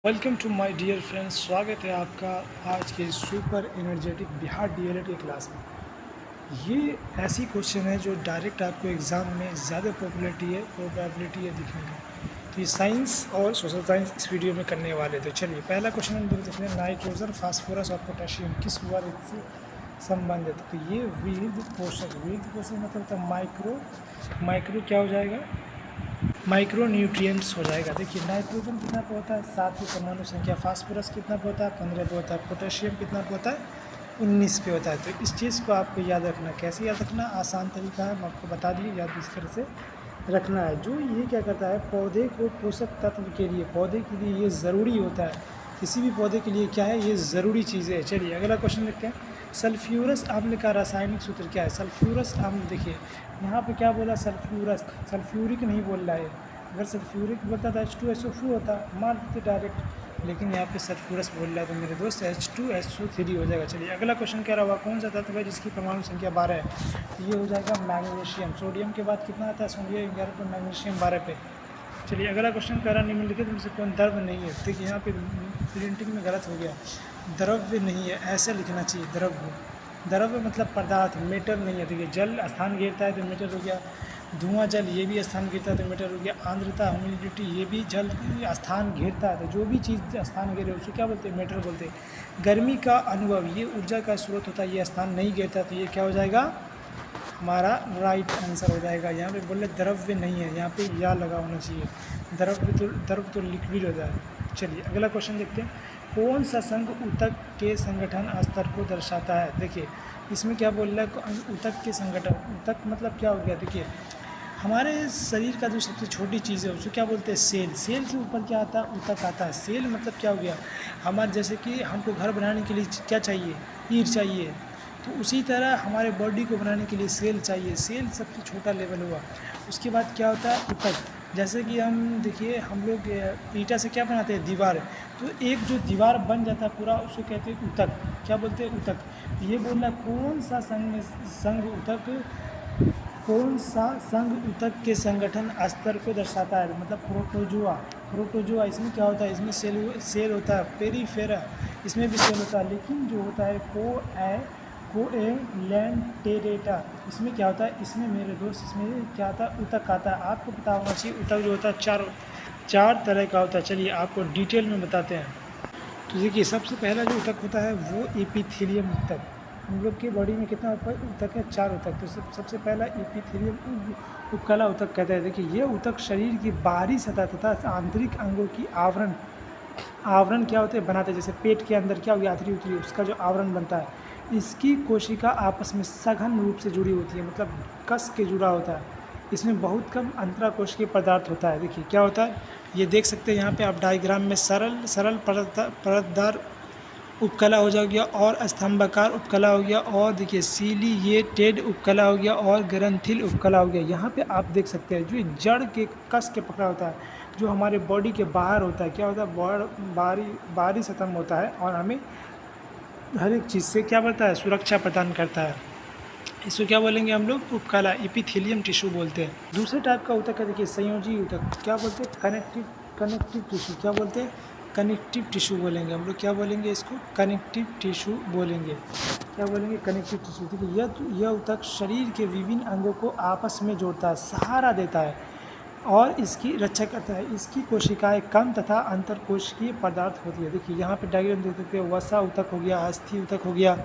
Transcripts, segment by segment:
Welcome to my dear friends. स्वागत है आपका आज के सुपर एनर्जेटिक बिहार डीएलएड के क्लास में। ये ऐसी क्वेश्चन है जो डायरेक्ट आपको एग्ज़ाम में ज़्यादा प्रोबेबिलिटी है दिखने का। तो ये साइंस और सोशल साइंस इस वीडियो में करने वाले। तो चलिए पहला क्वेश्चन हम देखते हैं, नाइट्रोजन फास्फोरस और पोटेशियम किस वर्ग से संबंधित। तो ये विविध पोषक मतलब होता है माइक्रो क्या हो जाएगा, माइक्रो न्यूट्रिएंट्स हो जाएगा। देखिए नाइट्रोजन कितना पे होता है 7 की परमाणु संख्या, फास्फोरस कितना पे होता है 15 पे होता है, पोटेशियम कितना पे होता है 19 पे होता है। तो इस चीज़ को आपको याद रखना। कैसे याद रखना, आसान तरीका है, हम आपको बता दिए, याद इस तरह से रखना है। जो ये क्या करता है, पौधे को पोषक तत्व के लिए, पौधे के लिए ये ज़रूरी होता है। किसी भी पौधे के लिए क्या है, ये ज़रूरी चीज़ है। चलिए अगला क्वेश्चन देखते हैं। सल्फ्यूरस अम्ल का रासायनिक सूत्र क्या है। सल्फ्यूरस अम्ल, देखिए यहाँ पे क्या बोला, सल्फ्यूरस, सल्फ्यूरिक नहीं बोल रहा है। अगर सल्फ्यूरिक बोलता था H2SO4 होता, मान लेते डायरेक्ट, लेकिन यहाँ पे सल्फ्यूरस बोल रहा है तो मेरे दोस्त H2SO3 हो जाएगा। चलिए अगला क्वेश्चन क्या रहा, कौन सा तत्व है जिसकी परमाणु संख्या 12 है। तो ये हो जाएगा मैग्नीशियम। सोडियम के बाद कितना आता है, सोडियम 11 पे, मैग्नीशियम 12 पे। चलिए अगला क्वेश्चन कह रहा, निम्नलिखित में से कौन द्रव्य नहीं है। देखिए यहाँ पे प्रिंटिंग में गलत हो गया, द्रव्य नहीं है ऐसे लिखना चाहिए। द्रव्य मतलब पदार्थ, मेटर नहीं है। देखिए जल स्थान घेरता है तो मीटर हो गया, धुआं जल ये भी स्थान घेरता है तो मीटर हो गया, आर्द्रता ह्यूमिडिटी ये भी जल स्थान घेरता है। तो जो भी चीज़ स्थान घेरे उसको क्या बोलते हैं, मीटर बोलते हैं। गर्मी का अनुभव ये ऊर्जा का स्रोत होता है, ये स्थान नहीं घेरता, तो ये क्या हो जाएगा, हमारा राइट आंसर हो जाएगा। यहाँ पे बोले द्रव्य नहीं है, यहाँ पे या लगा होना चाहिए। द्रव्य तो लिक्विड होता है। चलिए अगला क्वेश्चन देखते हैं। कौन सा संघ ऊतक के संगठन स्तर को दर्शाता है। देखिए इसमें क्या बोल रहा है, ऊतक के संगठन, ऊतक मतलब क्या हो गया। देखिए हमारे शरीर का जो सबसे छोटी चीज़ है उसको क्या बोलते हैं, सेल। सेल से ऊपर क्या आता है, ऊतक आता है। सेल मतलब क्या हो गया, हमारे जैसे कि हमको घर बनाने के लिए क्या चाहिए, ईंट चाहिए, तो उसी तरह हमारे बॉडी को बनाने के लिए सेल चाहिए। सेल सबसे छोटा लेवल हुआ। उसके बाद क्या होता है, ऊतक। जैसे कि हम देखिए, हम लोग ईंटा से क्या बनाते हैं, दीवार। तो एक जो दीवार बन जाता है पूरा, उसको कहते हैं ऊतक। क्या बोलते हैं, ऊतक। ये बोलना कौन सा संघ ऊतक, कौन सा संघ ऊतक के संगठन स्तर को दर्शाता है, मतलब प्रोटोजुआ। इसमें क्या होता है, इसमें सेल होता है। पेरीफेरा, इसमें भी सेल होता है। लेकिन जो होता है कोएलेंटेरेटा, इसमें क्या होता है, इसमें मेरे दोस्त, इसमें क्या आता है, ऊतक आता है। आपको पता होना चाहिए ऊतक जो होता है चार तरह का होता है। चलिए आपको डिटेल में बताते हैं। तो देखिए सबसे पहला जो ऊतक होता है वो एपिथेलियम ऊतक। हम लोग की बॉडी में कितना ऊतक है, 4 ऊतक। तो सबसे पहला एपिथेलियम उपकला ऊतक कहते हैं। देखिए ये ऊतक शरीर की बाहरी सतह तथा आंतरिक अंगों की आवरण क्या होते हैं, बनाते हैं। जैसे पेट के अंदर क्या हो गया, आंतरी उतरी, उसका जो आवरण बनता है, इसकी कोशिका आपस में सघन रूप से जुड़ी होती है, मतलब कस के जुड़ा होता है। इसमें बहुत कम अंतराकोशीय पदार्थ होता है। देखिए क्या होता है, ये देख सकते हैं यहाँ पे आप डायग्राम में, सरल परतदार उपकला हो गया, और स्तंभाकार उपकला हो गया, और देखिए सीलिएटेड उपकला हो गया, और ग्रंथिल उपकला हो गया। यहाँ पे आप देख सकते हैं जो जड़ के कस के पकड़ा होता है, जो हमारे बॉडी के बाहर होता है, क्या होता है, बाहरी सतह में होता है, और हमें हर एक चीज़ से क्या करता है, सुरक्षा प्रदान करता है। इसको क्या बोलेंगे हम लोग, उपकला, एपिथेलियम टिश्यू बोलते हैं। दूसरे टाइप का ऊतक है, देखिए संयोजी ऊतक। क्या बोलते हैं, कनेक्टिव टिश्यू। क्या बोलते हैं, कनेक्टिव टिश्यू बोलेंगे हम लोग। क्या बोलेंगे इसको, कनेक्टिव टिश्यू बोलेंगे। क्या बोलेंगे, कनेक्टिव टिश्यू। देखिए यह ऊतक शरीर के विभिन्न अंगों को आपस में जोड़ता है, सहारा देता है और इसकी रक्षा करता है। इसकी कोशिकाएं कम तथा अंतरकोशिकीय पदार्थ होती है। देखिए यहाँ पे डायग्राम देख सकते हैं, वसा ऊतक हो गया, अस्थि ऊतक हो गया,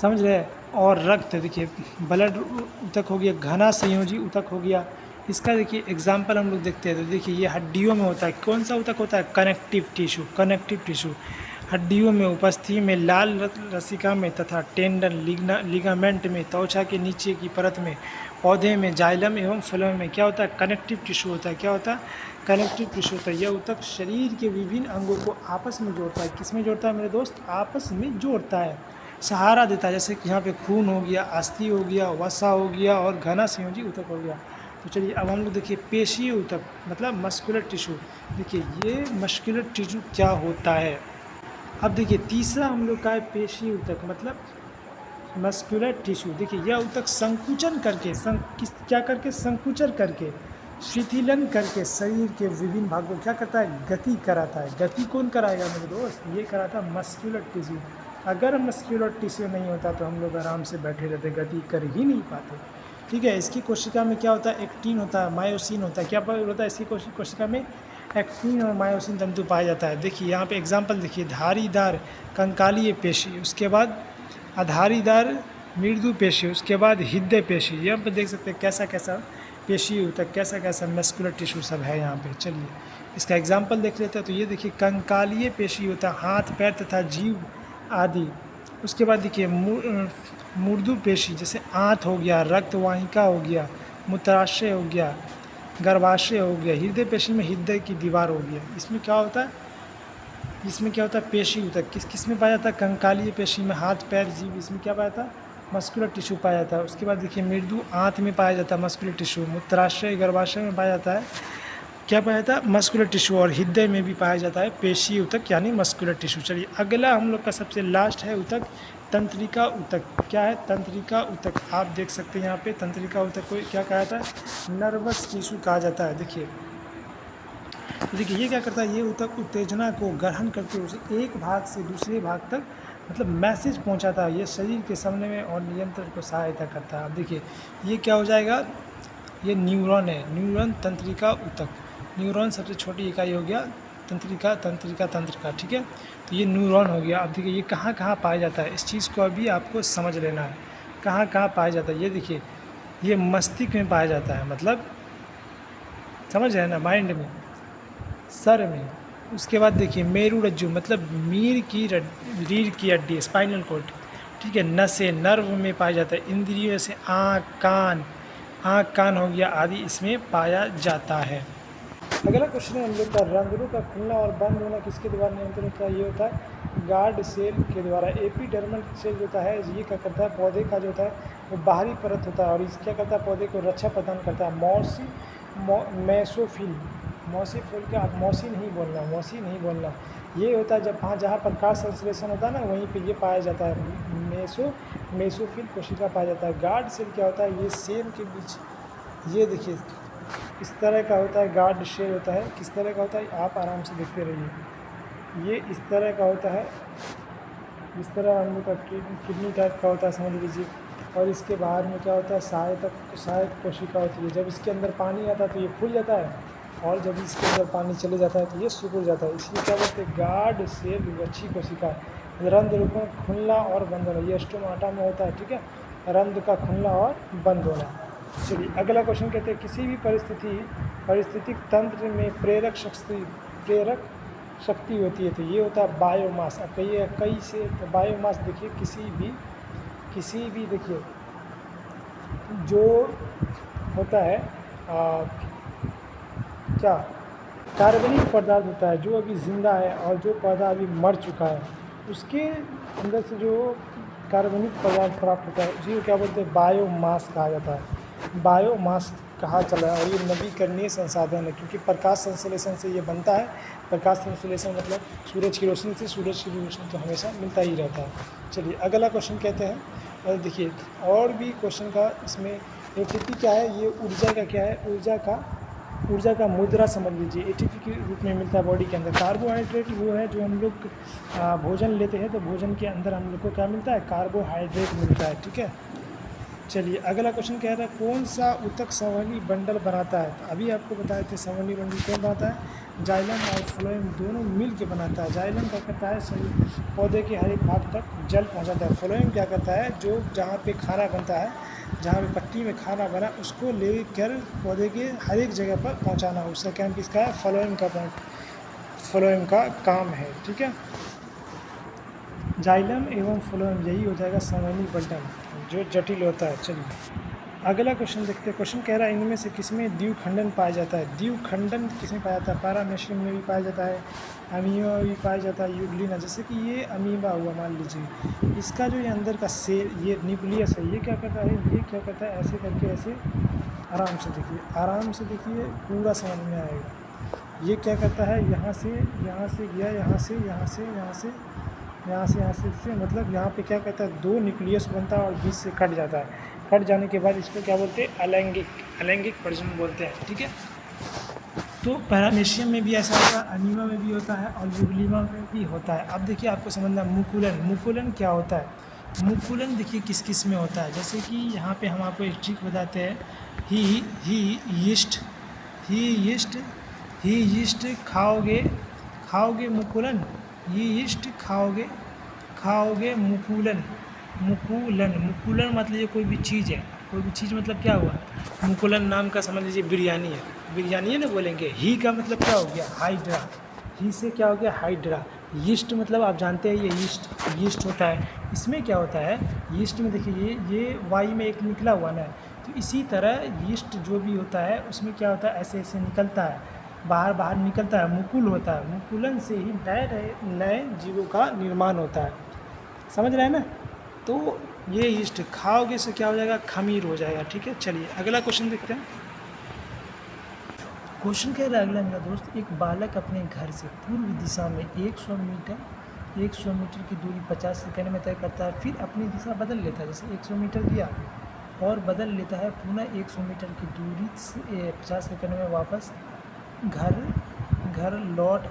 समझ रहे हैं, और रक्त, देखिए ब्लड ऊतक हो गया, घना संयोजी ऊतक हो गया। इसका देखिए एग्जाम्पल हम लोग देखते हैं। तो देखिए ये हड्डियों में होता है, कौन सा ऊतक होता है, कनेक्टिव टिश्यू। हड्डियों में, उपस्थि में, लाल रसिका में तथा टेंडन लिगामेंट में, त्वचा के नीचे की परत में, पौधे में, जाइलम एवं फलों में क्या होता है, कनेक्टिव टिश्यू होता है। क्या होता है, कनेक्टिव टिश्यू होता है। यह ऊतक शरीर के विभिन्न अंगों को आपस में जोड़ता है। किस में जोड़ता है मेरे दोस्त, आपस में जोड़ता है, सहारा देता है। जैसे कि यहाँ पे खून हो गया, अस्थि हो गया, वसा हो गया, और घना संयोजी ऊतक हो गया। तो चलिए अब हम लोग देखिए पेशीय ऊतक, मतलब मस्कुलर टिश्यू। देखिए ये मस्कुलर टिश्यू क्या होता है। अब देखिए तीसरा हम लोग का है पेशीय ऊतक, मतलब मस्कुलर टिश्यू। देखिए यह ऊतक संकुचन करके, क्या करके, संकुचन करके शिथिलन करके शरीर के विभिन्न भागों को क्या करता है, गति कराता है। गति कौन कराएगा मेरे दोस्त, ये कराता है मस्कुलर टिश्यू। अगर मस्कुलर टिश्यू नहीं होता तो हम लोग आराम से बैठे रहते, गति कर ही नहीं पाते। ठीक है, इसकी कोशिका में क्या होता है, एक्टिन होता है, मायोसिन होता है। क्या होता है इसकी कोशिका में, एक्टिन और मायोसिन तंतु पाया जाता है। देखिए यहाँ पे एग्जांपल देखिए, धारीदार कंकालीय पेशी, उसके बाद अधारीदार मृदु पेशी, उसके बाद हृदय पेशी। यहाँ पे देख सकते हैं कैसा कैसा पेशी होता है, कैसा कैसा मस्कुलर टिश्यू सब है यहाँ पे। चलिए इसका एग्जांपल देख लेते हैं। तो ये देखिए कंकालीय पेशी होता है, हाथ पैर तथा जीव आदि। उसके बाद देखिए मृदु पेशी, जैसे आंत हो गया, रक्तवाहिका हो गया, मूत्राशय हो गया, गर्भाशय हो गया। हृदय पेशी में हृदय की दीवार हो गया। इसमें क्या होता है, इसमें क्या होता है, पेशी होता है। किस में पाया जाता है, कंकालीय पेशी में, हाथ पैर जीव, इसमें क्या पाया जाता है, मस्कुलर टिश्यू पाया जाता है। उसके बाद देखिए मृदु आंत में पाया जाता है मस्कुलर टिश्यू, मूत्राशय गर्भाशय में पाया जाता है क्या पाया जाता है, मस्कुलर टिश्यू, और हृदय में भी पाया जाता है पेशी ऊतक यानी मस्कुलर टिश्यू। चलिए अगला हम लोग का सबसे लास्ट है ऊतक, तंत्रिका ऊतक। क्या है, तंत्रिका ऊतक। आप देख सकते हैं यहाँ पे तंत्रिका ऊतक को क्या कहा जाता है, नर्वस टिश्यू कहा जाता है। देखिए ये क्या करता है, ये ऊतक उत्तेजना को ग्रहण करके उसे एक भाग से दूसरे भाग तक मतलब मैसेज पहुंचाता है। ये शरीर के समन्वय में और नियंत्रण को सहायता करता है। अब देखिए ये क्या हो जाएगा, ये न्यूरॉन है, न्यूरॉन तंत्रिका ऊतक। न्यूरॉन सबसे छोटी इकाई हो गया, तंत्रिका। ठीक है, तो ये न्यूरॉन हो गया। अब देखिए ये कहाँ कहाँ पाया जाता है, इस चीज़ को अभी आपको समझ लेना है, कहाँ कहाँ पाया जाता है। ये देखिए ये मस्तिष्क में पाया जाता है, मतलब समझ रहे हैं ना, माइंड में, सर में। उसके बाद देखिए मेरुरज्जु, मतलब रीढ़ की हड्डी, स्पाइनल कॉर्ड। ठीक है, नसें, नर्व में पाया जाता है। इंद्रियों से आँख कान हो गया आदि इसमें पाया जाता है। अगला क्वेश्चन है हम लोग का, रंध्रों का खुलना और बंद होना किसके द्वारा नियंत्रित होता है, ये होता है गार्ड सेल के द्वारा। एपिडर्मल सेल जो होता है ये क्या करता है, पौधे का जो होता है वो बाहरी परत होता है और इस क्या करता है, पौधे को रक्षा प्रदान करता है। मेसोफिल का, आप मौसी नहीं बोलना, ये होता है जब जहाँ प्रकाश संश्लेषण होता है ना, वहीं पे ये पाया जाता है, मेसोफिल कोशिका पाया जाता है। गार्ड सेल क्या होता है, ये सेल के बीच, ये देखिए इस तरह का होता है, गार्ड सेल होता है। किस तरह का होता है, आप आराम से देखते रहिए। ये इस तरह का होता है, इस तरह हम लोग का किडनी टाइप का होता है समझ लीजिए। और इसके बाहर में क्या होता है, सहायक कोशिका होती है। जब इसके अंदर पानी आता है तो ये फूल जाता है, और जब इसके अंदर पानी चले जाता है तो ये सिकुड़ जाता है। इसलिए क्या बोलते हैं, गार्ड सेल अच्छी कोशिका है। रंध्र का खुलना और बंद होना, ये स्टोमाटा में होता है। ठीक है, रंध्र का खुलना और बंद होना। चलिए अगला क्वेश्चन कहते हैं, किसी भी पारिस्थितिक तंत्र में प्रेरक शक्ति होती है, तो ये होता है बायोमास। अब कहिए कई से, तो बायोमास देखिए किसी भी देखिए जो होता है क्या कार्बनिक पदार्थ होता है जो अभी जिंदा है और जो पौधा अभी मर चुका है, उसके अंदर से जो कार्बनिक पदार्थ प्राप्त होता है उसी को क्या बोलते हैं, बायोमास कहा जाता है। बायोमास कहा चला है, और ये नवीकरणीय संसाधन है क्योंकि प्रकाश संश्लेषण से ये बनता है। प्रकाश संश्लेषण मतलब सूरज की रोशनी से, सूरज की रोशनी तो हमेशा मिलता ही रहता है। चलिए अगला क्वेश्चन कहते हैं, और देखिए और भी क्वेश्चन का इसमें एटीपी क्या है, ये ऊर्जा का क्या है, ऊर्जा का मुद्रा समझ लीजिए, एटीपी के रूप में मिलता है बॉडी के अंदर। कार्बोहाइड्रेट वो है जो हम लोग भोजन लेते हैं तो भोजन के अंदर हम लोग को क्या मिलता है, कार्बोहाइड्रेट मिलता है। ठीक है, चलिए अगला क्वेश्चन कह रहा है, कौन सा ऊतक संवहनी बंडल बनाता है। तो अभी आपको बताए थे संवहनी बंडल कौन बनाता है, जाइलम और फ्लोएम दोनों मिल के बनाता है। जाइलम क्या करता है, सही पौधे के हर एक भाग तक जल पहुंचाता है। फ्लोएम क्या करता है, जो जहाँ पे खाना बनता है, जहाँ पे पट्टी में खाना बना उसको लेकर पौधे के हर एक जगह पर पहुँचाना, उसका काम किसका है, फ्लोएम का काम है। ठीक है, जाइलम एवं फ्लोएम यही हो जाएगा संवहनी बंडल जो जटिल होता है। चलिए अगला क्वेश्चन देखते हैं। क्वेश्चन कह रहा है, इनमें से किसमें द्विखंडन पाया जाता है। द्विखंडन किसमें पाया जाता है, पैरामेशियम में भी पाया जाता है, अमीबा में भी पाया जाता है, यूग्लिना। जैसे कि ये अमीबा हुआ मान लीजिए, इसका जो ये अंदर का सेल, ये न्यूक्लियस है, ये क्या करता है, ऐसे करके ऐसे आराम से देखिए पूरा समझ में आएगा। ये क्या करता है, यहाँ से गया, यहाँ से मतलब यहाँ पे क्या कहता है, दो न्यूक्लियस बनता है और बीच से कट जाता है। कट जाने के बाद इसको क्या बोलते हैं, अलैंगिक प्रजनन बोलते हैं। ठीक है। तो पैरामीशियम में भी ऐसा होता है, अनीमा में भी होता है और यूग्लिमा में भी होता है। अब देखिए आपको समझना मुकुलन, मुकुलन क्या होता है। मुकुलन देखिए किस किस में होता है, जैसे कि यहाँ पे हम आपको एक ट्रिक बताते हैं। ही यीस्ट ही यीस्ट ही यीस्ट खाओगे खाओगे मुकुलन, ही यीस्ट खाओगे खाओगे मुकुलन। मुकुलन, मुकुलन मतलब ये कोई भी चीज़ है, कोई भी चीज़ मतलब क्या हुआ, मुकुलन नाम का समझ लीजिए बिरयानी है, बिरयानी है ना बोलेंगे। ही का मतलब क्या हो गया, हाइड्रा। ही से क्या हो गया, हाइड्रा। यीस्ट मतलब आप जानते हैं ये यीस्ट, यीस्ट होता है। इसमें क्या होता है, यीस्ट में देखिए ये वाई में एक निकला हुआ ना, तो इसी तरह यीस्ट जो भी होता है उसमें क्या होता है, ऐसे ऐसे निकलता है, बाहर बाहर निकलता है, मुकुल होता है। मुकुलन से ही नए नए जीवों का निर्माण होता है, समझ रहे हैं ना। तो ये यीस्ट खाओगे से क्या हो जाएगा, खमीर हो जाएगा। ठीक है, चलिए अगला क्वेश्चन देखते हैं। क्वेश्चन कह रहा है अगला मेरा दोस्त, एक बालक अपने घर से पूर्व दिशा में 100 मीटर की दूरी 50 सेकंड में तय करता है, फिर अपनी दिशा बदल लेता है। जैसे 100 मीटर दिया और बदल लेता है, पुनः 100 मीटर की दूरी से 50 सेकंड में वापस घर लौट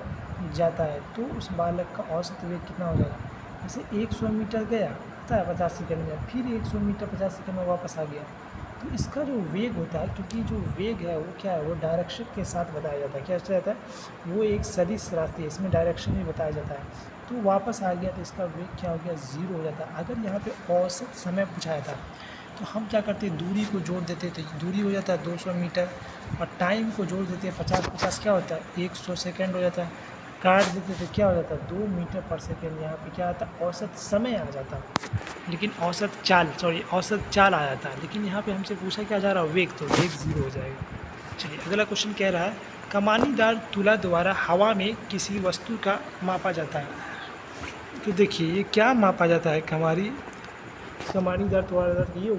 जाता है, तो उस बालक का औसत वेग कितना हो जाएगा। जैसे 100 मीटर गया पता है 50 सेकंड में, फिर 100 मीटर 50 सेकंड में वापस आ गया, तो इसका जो वेग होता है, क्योंकि जो वेग है वो क्या है, वो डायरेक्शन के साथ बताया जाता है। क्या रहता है, वो एक सदिश राशि है, इसमें डायरेक्शन भी बताया जाता है। तो वापस आ गया तो इसका वेग क्या हो गया, ज़ीरो हो जाता है। अगर यहाँ पे औसत समय पूछाया था तो हम क्या करते हैं, दूरी को जोड़ देते थे, दूरी हो जाता है 200 मीटर, और टाइम को जोड़ देते हैं 50 क्या होता है 100 सेकेंड हो जाता है, काट देते थे क्या हो जाता है 2 मीटर पर सेकेंड। यहाँ पे क्या आता है, औसत समय आ जाता है, लेकिन औसत चाल आ जाता है। लेकिन यहाँ पे हमसे पूछा क्या जा रहा है, वेग, तो वेग ज़ीरो हो जाएगा। चलिए अगला क्वेश्चन कह रहा है, कमानीदार तुला द्वारा हवा में किसी वस्तु का मापा जाता है। तो देखिए ये क्या मापा जाता है, कमानीदार द्वारा ये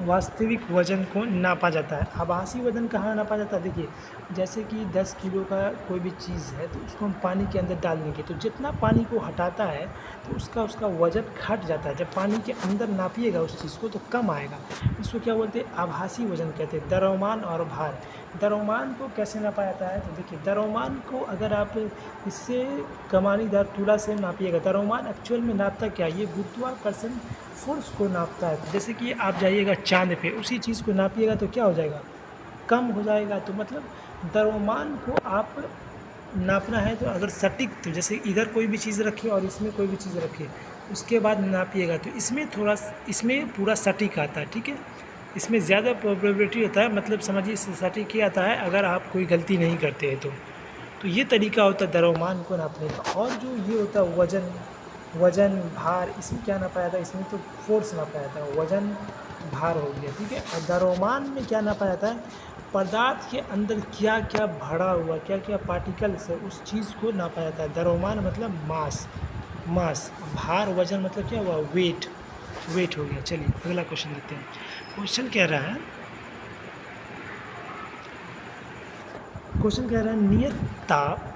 वास्तविक वज़न को नापा जाता है। आभासी वज़न कहाँ नापा जाता है, देखिए जैसे कि 10 किलो का कोई भी चीज़ है तो उसको हम पानी के अंदर डाल देंगे, तो जितना पानी को हटाता है तो उसका वज़न घट जाता है। जब पानी के अंदर नापिएगा उस चीज़ को तो कम आएगा। इसको क्या बोलते हैं, आभासी वज़न कहते हैं। द्रव्यमान और भार, द्रव्यमान को कैसे नापा जाता है, तो देखिए द्रव्यमान को अगर आप इससे कमानीदार तुला से नापिएगा, द्रव्यमान एक्चुअल में नापता क्या, ये गुरुत्वाकर्षण फोर्स को नापता है। जैसे कि आप जाइएगा चांद पे, उसी चीज़ को नापिएगा तो क्या हो जाएगा, कम हो जाएगा। तो मतलब द्रव्यमान को आप नापना है तो अगर सटीक, तो जैसे इधर कोई भी चीज़ रखिए और इसमें कोई भी चीज़ रखिए, उसके बाद नापिएगा तो इसमें पूरा सटीक आता है। ठीक है, इसमें ज़्यादा प्रोबेबिलिटी होता है, मतलब समझिए सटीक ही आता है अगर आप कोई गलती नहीं करते हैं तो ये तरीका होता है द्रव्यमान को नापने का। और जो ये होता है वज़न भार, इसमें क्या नापा जाता है, इसमें तो फोर्स नापा जाता है, वज़न भार हो गया। ठीक है, और द्रव्यमान में क्या नापा जाता है, पदार्थ के अंदर क्या क्या भरा हुआ, क्या क्या पार्टिकल्स है, उस चीज़ को नापा जाता है। द्रव्यमान मतलब मास, भार वज़न मतलब क्या हुआ, वेट हो गया। चलिए अगला क्वेश्चन देखते हैं। क्वेश्चन कह रहा है नियत ताप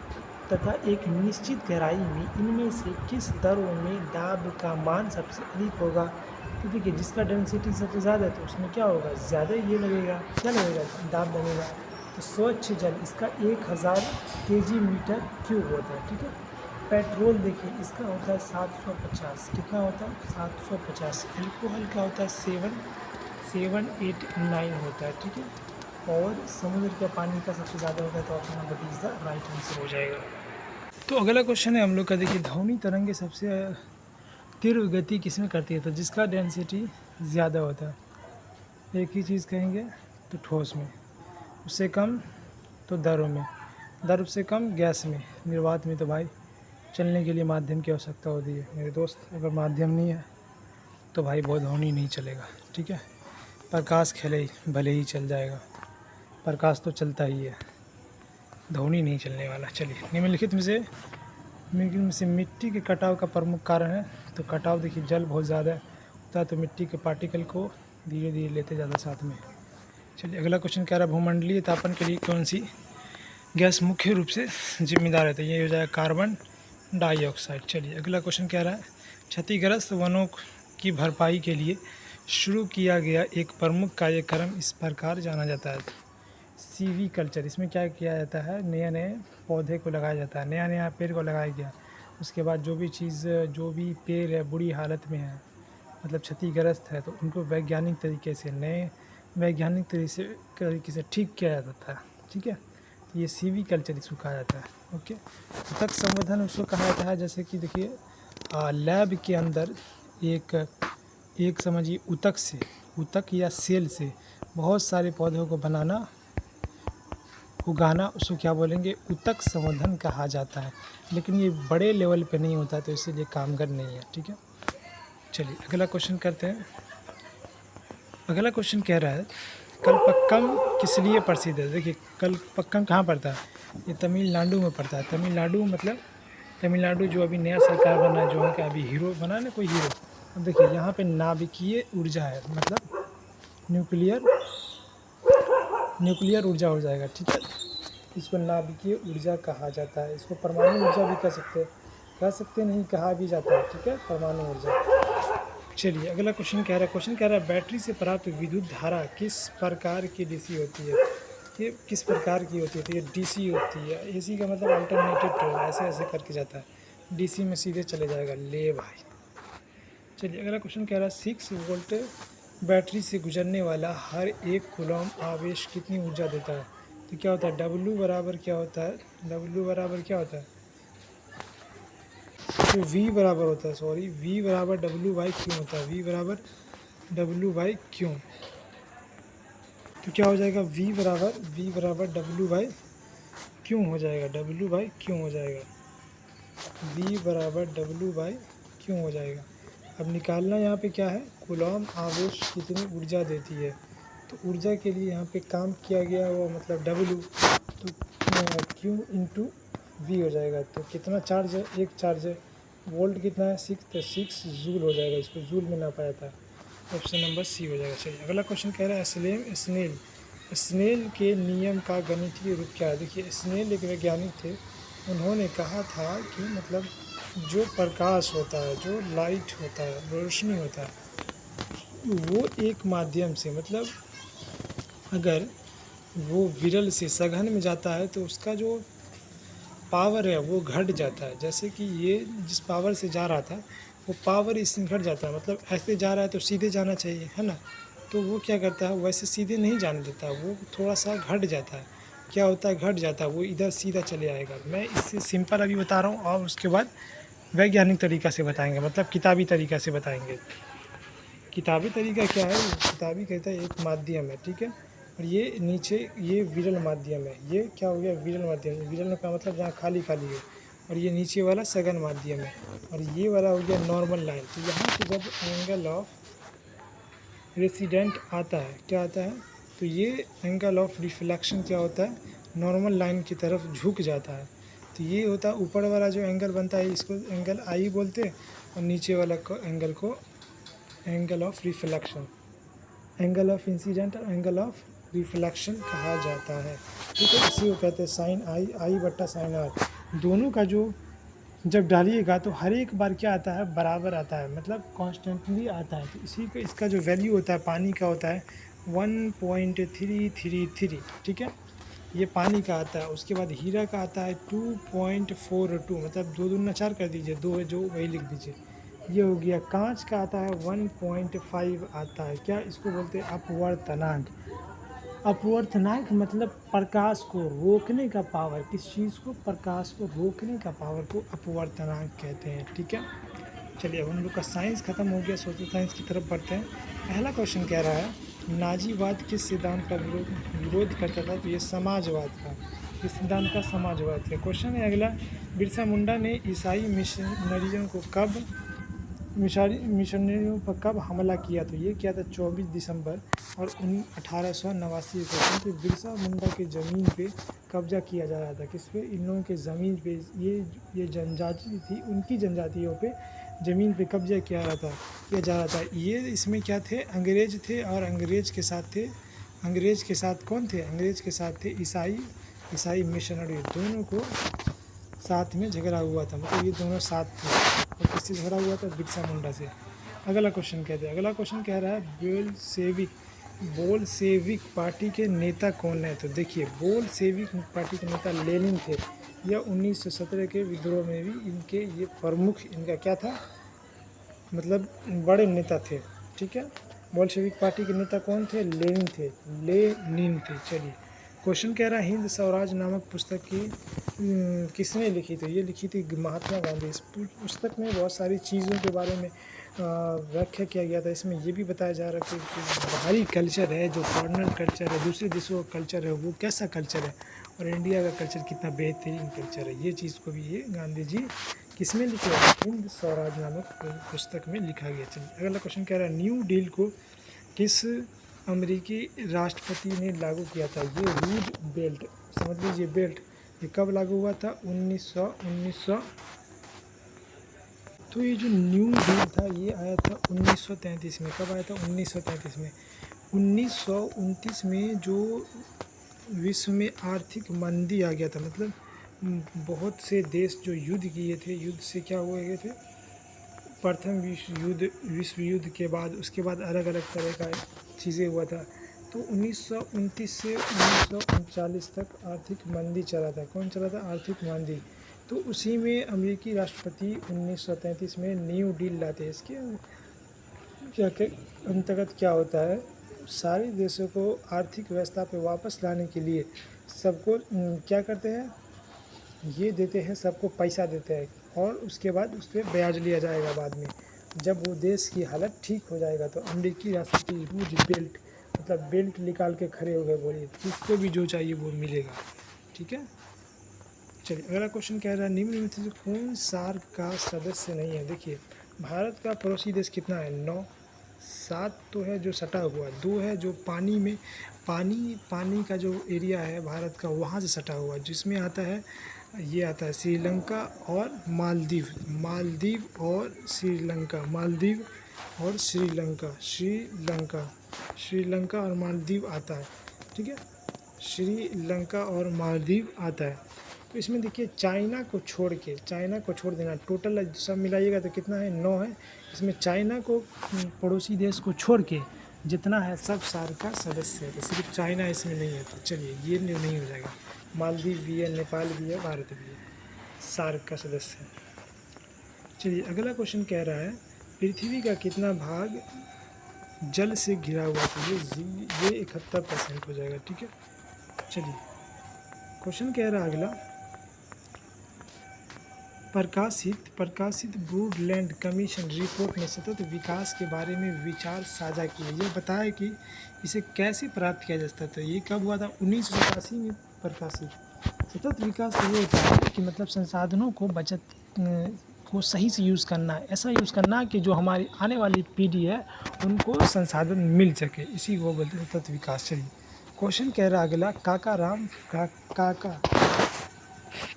तथा एक निश्चित गहराई में इनमें से किस दरों में दाब का मान सबसे अधिक होगा। तो देखिए जिसका डेंसिटी सबसे ज़्यादा है तो उसमें क्या होगा, ज़्यादा ये लगेगा, क्या लगेगा, दाब लगेगा। तो स्वच्छ जल इसका 1000 kg मीटर क्यूब होता है। ठीक है, पेट्रोल देखिए इसका होता है 750, कितना होता है 750। एल्कोहल का होता है 789 होता है। ठीक है, और समुद्र का पानी का सबसे ज़्यादा होता है, तो option number D is the right answer हो जाएगा। तो अगला क्वेश्चन है हम लोग का, देखिए ध्वनि तरंगे सबसे तीव्र गति किसमें करती है, तो जिसका डेंसिटी ज़्यादा होता है। एक ही चीज़ कहेंगे तो ठोस में, उससे कम तो द्रव में, द्रव से कम गैस में, निर्वात में तो भाई चलने के लिए माध्यम की आवश्यकता होती है मेरे दोस्त। अगर माध्यम नहीं है तो भाई बहुत ध्वनि नहीं चलेगा। ठीक है, प्रकाश भले ही चल जाएगा, प्रकाश तो चलता ही है, ध्वनि नहीं चलने वाला। चलिए निम्नलिखित में से मिट्टी के कटाव का प्रमुख कारण है। तो कटाव देखिए जल बहुत ज़्यादा होता है तो मिट्टी के पार्टिकल को धीरे धीरे लेते ज़्यादा साथ में। चलिए अगला क्वेश्चन कह रहा है, भूमंडलीय तापन के लिए कौन सी गैस मुख्य रूप से जिम्मेदार है, तो ये हो जाएगा कार्बन डाइऑक्साइड। चलिए अगला क्वेश्चन कह रहा है, क्षतिग्रस्त वनों की भरपाई के लिए शुरू किया गया एक प्रमुख कार्यक्रम इस प्रकार जाना जाता है। सीवी कल्चर, इसमें क्या किया जाता है, नए नए पौधे को लगाया जाता है, नया नया पेड़ को लगाया गया। उसके बाद जो भी पेड़ है बुरी हालत में है, मतलब क्षतिग्रस्त है, तो उनको वैज्ञानिक तरीके से तरीके से ठीक किया जाता है। ठीक है, तो ये सीवी कल्चर इसको कहा जाता है। ओके, ऊतक संवर्धन उसको कहा जाता है, जैसे कि देखिए लैब के अंदर एक समझिए ऊतक या सेल से बहुत सारे पौधों को उगाना, उसको क्या बोलेंगे, ऊतक संवर्धन कहा जाता है। लेकिन ये बड़े लेवल पे नहीं होता, तो इसीलिए कामगर नहीं है। ठीक है, चलिए अगला क्वेश्चन करते हैं। अगला क्वेश्चन कह रहा है कलपक्कम किस लिए प्रसिद्ध है। देखिए कलपक्कम कहाँ पड़ता है, ये तमिलनाडु में पड़ता है। तमिलनाडु मतलब तमिलनाडु जो अभी नया सरकार बना है, जो है कि अभी हीरो बना है ना कोई हीरो। अब देखिए यहाँ पे नाभिकीय ऊर्जा है, मतलब न्यूक्लियर ऊर्जा हो जाएगा। ठीक है, इसको नाभिकीय ऊर्जा कहा जाता है। इसको परमाणु ऊर्जा भी कह सकते नहीं, कहा भी जाता है। ठीक है, परमाणु ऊर्जा। चलिए अगला क्वेश्चन कह रहा है बैटरी से प्राप्त विद्युत धारा किस प्रकार की डीसी होती है। ये किस प्रकार की होती है, तो ये डीसी होती है। एसी का मतलब अल्टरनेटिव टर्म, ऐसे करके जाता है, डीसी में सीधे चले जाएगा। ले भाई, चलिए अगला क्वेश्चन कह रहा है 6 वोल्ट बैटरी से गुजरने वाला हर एक कूलम आवेश कितनी ऊर्जा देता है। तो क्या होता है, W बराबर क्या होता है, तो V बराबर होता है, V बराबर W बाई क्यों होता है, V बराबर W बाई क्यों। तो क्या हो जाएगा, V बराबर W बाई क्यों हो जाएगा, W बाई क्यों हो जाएगा, V बराबर W बाई क्यों हो जाएगा। अब निकालना यहाँ पे क्या है, कूलम आवेश कितनी ऊर्जा देती है। तो ऊर्जा के लिए यहाँ पे काम किया गया वो मतलब W, तो Q इंटू V हो जाएगा। तो कितना चार्ज है, एक चार्ज है, वोल्ट कितना है 6, तो 6 जूल हो जाएगा। इसको जूल में ना पाया था, ऑप्शन नंबर सी हो जाएगा। चलिए अगला क्वेश्चन कह रहा है स्नेल के नियम का गणितीय रूप क्या है। देखिए स्नेल एक वैज्ञानिक थे, उन्होंने कहा था कि मतलब जो प्रकाश होता है, जो लाइट होता है, रोशनी होता है, वो एक माध्यम से मतलब अगर वो विरल से सघन में जाता है तो उसका जो पावर है वो घट जाता है। जैसे कि ये जिस पावर से जा रहा था वो पावर इसमें घट जाता है, मतलब ऐसे जा रहा है तो सीधे जाना चाहिए, है ना, तो वो क्या करता है, वैसे सीधे नहीं जाने देता, वो थोड़ा सा घट जाता है। क्या होता है, घट जाता है, वो इधर सीधा चले आएगा। मैं इससे सिंपल अभी बता रहा हूँ, और उसके बाद वैज्ञानिक तरीका से बताएंगे, मतलब किताबी तरीका से बताएंगे। किताबी तरीका क्या है, किताबी कहता है एक माध्यम है, ठीक है, और ये नीचे ये विरल माध्यम है। ये क्या हो गया, विरल माध्यम। विरल का मतलब जहाँ खाली खाली है, और ये नीचे वाला सघन माध्यम है, और ये वाला हो गया नॉर्मल लाइन। तो यहाँ से जब एंगल ऑफ रेसिडेंट आता है, क्या आता है, तो ये एंगल ऑफ रिफ्लेक्शन क्या होता है, नॉर्मल लाइन की तरफ झुक जाता है। तो ये होता है ऊपर वाला जो एंगल बनता है, इसको एंगल आई बोलते हैं, और नीचे वाला एंगल को angle of reflection, angle of incident और एंगल ऑफ रिफ्लेक्शन कहा जाता है। ठीक है, इसी को कहते हैं साइन आई बट्टा साइन आर। दोनों का जो जब डालिएगा तो हर एक बार क्या आता है, बराबर आता है, मतलब कॉन्स्टेंटली आता है। तो इसी का इसका जो वैल्यू होता है पानी का होता है 1.333। ठीक है, ये पानी का आता है। उसके बाद हीरा का आता है 2.42, मतलब 2 दूना 4 कर दीजिए, 2 है जो वही लिख दीजिए, ये हो गया। कांच का आता है 1.5 आता है। क्या इसको बोलते हैं, अपवर्तनांक। अपवर्तनांक मतलब प्रकाश को रोकने का पावर, किस चीज़ को, प्रकाश को रोकने का पावर को अपवर्तनांक कहते हैं। ठीक है, चलिए अब हम लोग का साइंस खत्म हो गया, सोशल साइंस की तरफ बढ़ते हैं। पहला क्वेश्चन कह रहा है नाजीवाद किस सिद्धांत का विरोध करता था। तो ये समाजवाद का, इस सिद्धांत का समाजवाद का क्वेश्चन है। अगला, बिरसा मुंडा ने ईसाई मिशनरियों पर कब हमला किया। तो ये किया था 24 दिसंबर और 1889 को। तो बिरसा मुंडा के ज़मीन पे कब्जा किया जा रहा था, किस पे, इन लोगों के ज़मीन पे। ये जनजाति थी, उनकी जनजातियों पे ज़मीन पे कब्जा किया जा रहा था। ये इसमें क्या थे, अंग्रेज थे, और अंग्रेज के साथ कौन थे, अंग्रेज के साथ थे ईसाई मिशनरी। दोनों को साथ में झगड़ा हुआ था, मतलब ये दोनों साथ थे। और किससे झगड़ा हुआ था, बिरसा मुंडा से। अगला क्वेश्चन कहते हैं, अगला क्वेश्चन कह रहा है बोल्शेविक पार्टी के नेता कौन है? तो देखिए, बोल्शेविक पार्टी के नेता लेनिन थे। यह 1917 के विद्रोह में भी इनके ये प्रमुख इनका क्या था, मतलब बड़े नेता थे। ठीक है, बोल्शेविक पार्टी के नेता कौन थे? लेनिन थे, लेनिन थे। चलिए, क्वेश्चन कह रहा है हिंद स्वराज नामक पुस्तक की किसने लिखी थी? ये लिखी थी महात्मा गांधी। इस पुस्तक में बहुत सारी चीज़ों के बारे में व्याख्या किया गया था। इसमें ये भी बताया जा रहा है कि बाहरी कल्चर है, जो फॉरेनर कल्चर है, दूसरे देशों का कल्चर है, वो कैसा कल्चर है, और इंडिया का कल्चर कितना बेहतरीन कल्चर है। ये चीज़ को भी ये गांधी जी किसमें लिखे? हिंद स्वराज नामक पुस्तक में लिखा गया। चलिए, अगला क्वेश्चन कह रहा है न्यू डील को किस अमेरिकी राष्ट्रपति ने लागू किया था? ये रूज बेल्ट, समझ लीजिए बेल्ट, ये कब लागू हुआ था? 1900। तो ये जो न्यू डील था ये आया था 1933 में। कब आया था? 1933 में। 1929 में जो विश्व में आर्थिक मंदी आ गया था, मतलब बहुत से देश जो युद्ध किए थे, युद्ध से क्या हुए गए थे, प्रथम विश्व युद्ध के बाद, उसके बाद अलग अलग तरह का चीज़ें हुआ था। तो 1929 से 1939 तक आर्थिक मंदी चला था। कौन चला था? आर्थिक मंदी। तो उसी में अमेरिकी राष्ट्रपति 1933 में न्यू डील लाते हैं। इसके क्या के अंतर्गत क्या होता है, सारे देशों को आर्थिक व्यवस्था पे वापस लाने के लिए सबको क्या करते हैं, ये देते हैं, सबको पैसा देते हैं, और उसके बाद उस पर ब्याज लिया जाएगा बाद में, जब वो देश की हालत ठीक हो जाएगा। तो अमेरिकी राष्ट्रपति रूज बेल्ट, मतलब बेल्ट निकाल के खड़े हो गए, बोलिए जिसको भी जो चाहिए वो मिलेगा। ठीक है, चलिए अगला क्वेश्चन कह रहा है निम्न में से कौन सार्क का सदस्य नहीं है? देखिए, भारत का पड़ोसी देश कितना है? 9। 7 तो है जो सटा हुआ, 2 है जो पानी में, पानी का जो एरिया है भारत का वहाँ से सटा हुआ, जिसमें आता है, ये आता है श्रीलंका और मालदीव, मालदीव और श्रीलंका, मालदीव और श्रीलंका, श्रीलंका और मालदीव आता है। ठीक है, श्रीलंका और मालदीव आता है। तो इसमें देखिए, चाइना को छोड़ देना, टोटल सब मिलाइएगा तो कितना है? 9 है। इसमें चाइना को, पड़ोसी देश को छोड़ के जितना है सब सार्क का सदस्य है। तो सिर्फ चाइना इसमें नहीं है। तो चलिए, ये नहीं हो जाएगा। मालदीव भी है, नेपाल भी है, भारत भी है, सार्क का सदस्य है। चलिए, अगला क्वेश्चन कह रहा है पृथ्वी का कितना भाग जल से घिरा हुआ है? ये 71% हो जाएगा। ठीक है, चलिए क्वेश्चन कह रहा है अगला, प्रकाशित ब्रूडलैंड कमीशन रिपोर्ट में सतत विकास के बारे में विचार साझा किए। ये बताया कि इसे कैसे प्राप्त किया जा सकता है। तो ये कब हुआ था? 1987 में प्रकाशित। सतत विकास तो ये होता है कि मतलब संसाधनों को बचत को सही से यूज़ करना है, ऐसा यूज़ करना कि जो हमारी आने वाली पीढ़ी है उनको संसाधन मिल सके, इसी को बोलते हैं सतत विकास। चलिए, क्वेश्चन कह रहा अगला,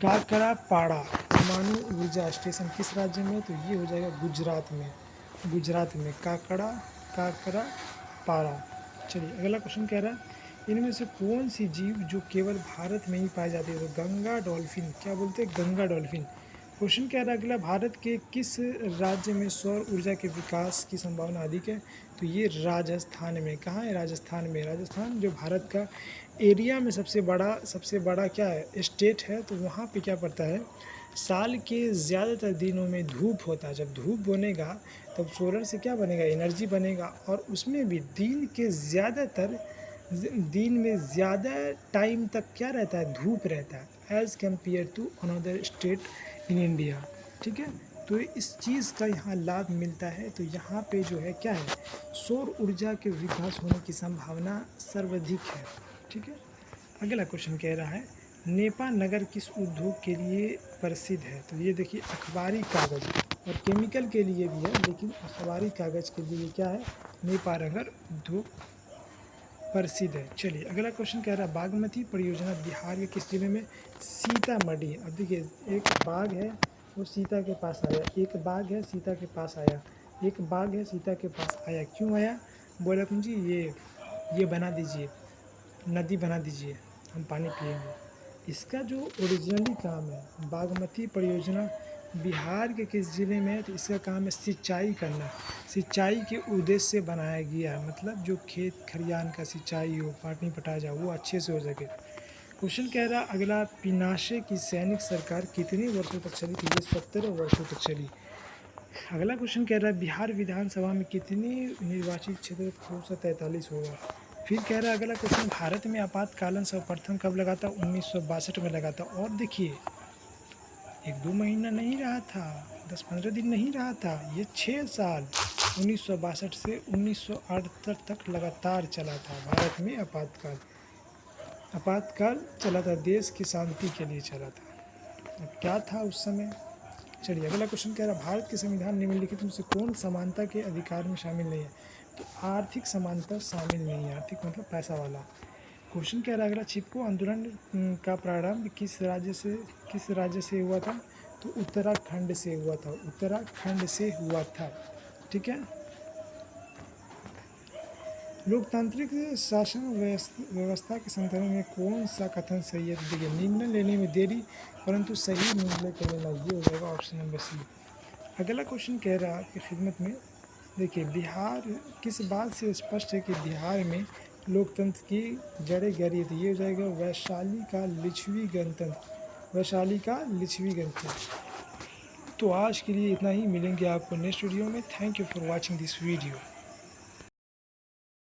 काकरापाड़ा परमाणु ऊर्जा स्टेशन किस राज्य में? तो ये हो जाएगा गुजरात में काकरापाड़ा। चलिए, अगला क्वेश्चन कह रहा है इनमें से कौन सी जीव जो केवल भारत में ही पाई जाती है? तो गंगा डॉल्फिन, क्या बोलते हैं? गंगा डॉल्फिन। क्वेश्चन कह रहा है अगला, भारत के किस राज्य में सौर ऊर्जा के विकास की संभावना अधिक है? तो ये राजस्थान में। कहाँ है? राजस्थान में। राजस्थान जो भारत का एरिया में सबसे बड़ा क्या है? स्टेट है। तो वहाँ पे क्या पड़ता है, साल के ज़्यादातर दिनों में धूप होता है। जब धूप बनेगा तब सोलर से क्या बनेगा? एनर्जी बनेगा, और उसमें भी दिन में ज़्यादा टाइम तक क्या रहता है? धूप रहता है, as compare to another state in India. ठीक है, तो इस चीज़ का यहाँ लाभ मिलता है। तो यहाँ पे जो है क्या है, सौर ऊर्जा के विकास होने की संभावना सर्वाधिक है। ठीक है, अगला क्वेश्चन कह रहा है नेपा नगर किस उद्योग के लिए प्रसिद्ध है? तो ये देखिए, अखबारी कागज़ और केमिकल के लिए भी है, लेकिन अखबारी कागज़ के लिए क्या है? नेपा नगर उद्योग प्रसिद्ध है। चलिए, अगला क्वेश्चन कह रहा है बागमती परियोजना बिहार के किस जिले में? सीतामढ़ी। अब देखिए, एक बाघ है वो सीता के पास आया, एक बाघ है सीता के पास आया, एक बाघ है सीता के पास आया। क्यों आया? बोला तुम जी ये बना दीजिए, नदी बना दीजिए, हम पानी पिएंगे। इसका जो ओरिजिनली काम है, बागमती परियोजना बिहार के किस ज़िले में है, तो इसका काम है सिंचाई करना। सिंचाई के उद्देश्य से बनाया गया है, मतलब जो खेत खलिहान का सिंचाई हो, पानी पटाया जाए, वो अच्छे से हो सके। क्वेश्चन कह रहा अगला, पिनाशे की सैनिक सरकार कितने वर्षों तक चली थी? ये 17 वर्षों तक चली। अगला क्वेश्चन कह रहा है बिहार विधानसभा में कितने निर्वाचित क्षेत्र 243 होगा। फिर कह रहा है अगला क्वेश्चन, भारत में आपातकालीन सर्वप्रथम कब लगा था? 1962 में लगा था। और देखिए 1-2 महीना नहीं रहा था, 10-15 दिन नहीं रहा था, ये 6 साल 1962 से 1968 तक लगातार चला था। भारत में आपातकाल चला था, देश की शांति के लिए चला था। अब क्या था उस समय? चलिए अगला क्वेश्चन कह रहा है भारत के संविधान निम्नलिखित में से कौन समानता के अधिकार में शामिल नहीं है? तो आर्थिक समानता शामिल नहीं है। आर्थिक मतलब पैसा वाला। क्वेश्चन कह रहा है अगला, चिपको आंदोलन का प्रारंभ किस राज्य से हुआ था? तो उत्तराखंड से हुआ था। उत्तराखंड से हुआ था। ठीक है। लोकतांत्रिक शासन व्यवस्था के संदर्भ में कौन सा कथन सही है? देखिए, निर्णय लेने में देरी परंतु सही निर्णय कर लेना, ये हो जाएगा ऑप्शन नंबर सी। अगला क्वेश्चन कह रहा है कि खिदमत में, देखिए बिहार किस बात से स्पष्ट है कि बिहार में लोकतंत्र की जड़ें गहरी थी? ये हो जाएगा वैशाली का लिच्छवी गणतंत्र। वैशाली का लिच्छवी गणतंत्र। तो आज के लिए इतना ही, मिलेंगे आपको नेक्स्ट वीडियो में। Thank you for watching this video.